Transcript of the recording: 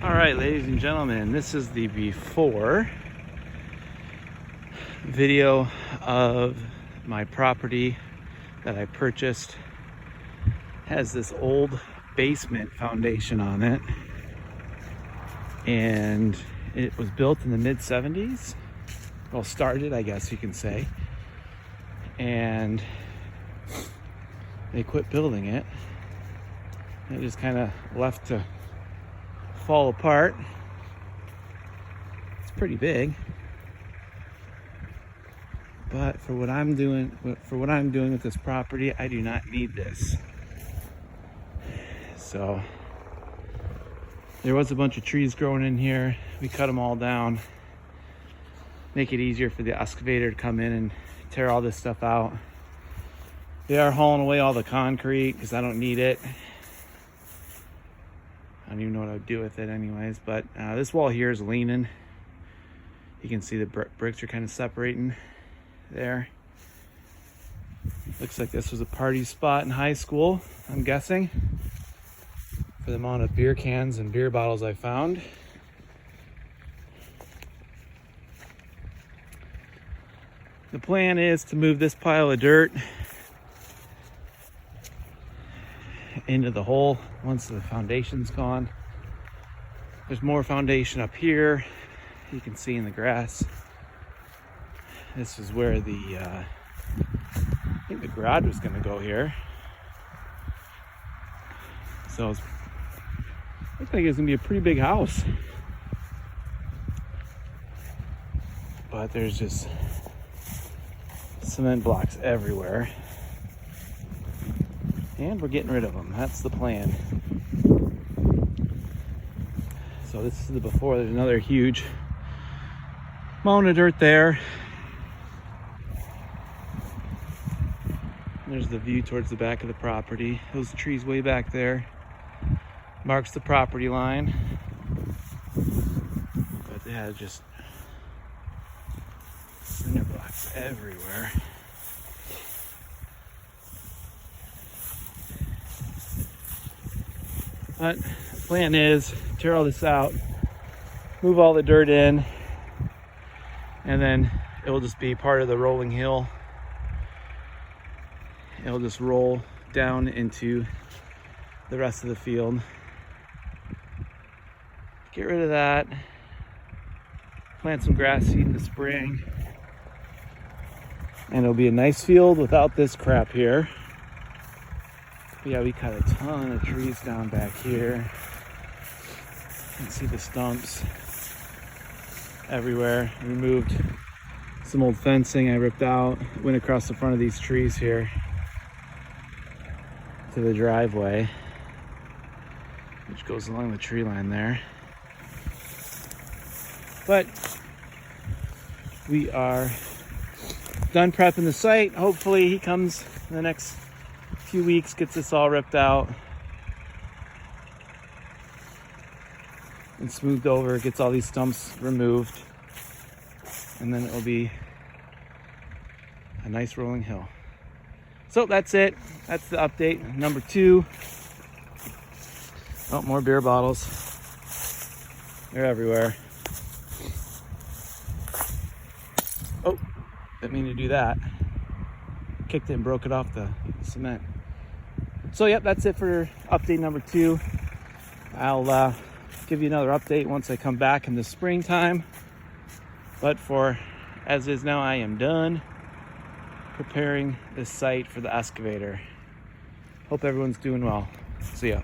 All right, ladies and gentlemen, this is the before video of my property that I purchased. Has this old basement foundation on it, and it was built in the mid-70s. Well, started, I guess you can say, and they quit building it. It just kind of left to fall apart. It's pretty big, but for what I'm doing with this property, I do not need this. So there was a bunch of trees growing in here. We cut them all down, make it easier for the excavator to come in and tear all this stuff out. They are hauling away all the concrete because I don't need it. I don't even know what I would do with it anyways, but this wall here is leaning. You can see the bricks are kind of separating there. Looks like this was a party spot in high school, I'm guessing, for the amount of beer cans and beer bottles I found. The plan is to move this pile of dirt into the hole once the foundation's gone. There's more foundation up here, you can see in the grass. This is where I think the garage was going to go here. So it looks like it's going to be a pretty big house, but there's just cement blocks everywhere. And we're getting rid of them. That's the plan. So this is the before. There's another huge mound of dirt there. There's the view towards the back of the property. Those trees way back there marks the property line. But they had just cinder blocks everywhere. But the plan is tear all this out, move all the dirt in, and then it will just be part of the rolling hill. It'll just roll down into the rest of the field. Get rid of that, plant some grass seed in the spring, and it'll be a nice field without this crap here. Yeah, we cut a ton of trees down back here. You can see the stumps everywhere. Removed some old fencing I ripped out, went across the front of these trees here to the driveway, which goes along the tree line there. But we are done prepping the site. Hopefully he comes in the next few weeks, gets this all ripped out and smoothed over, gets all these stumps removed, and then it will be a nice rolling hill. So that's it. That's the update number 2. Oh, more beer bottles. They're everywhere. Oh, didn't mean to do that. Kicked it and broke it off the cement. So yep, that's it for update number 2. I'll give you another update once I come back in the springtime. But for as is now, I am done preparing this site for the excavator. Hope everyone's doing well. See ya.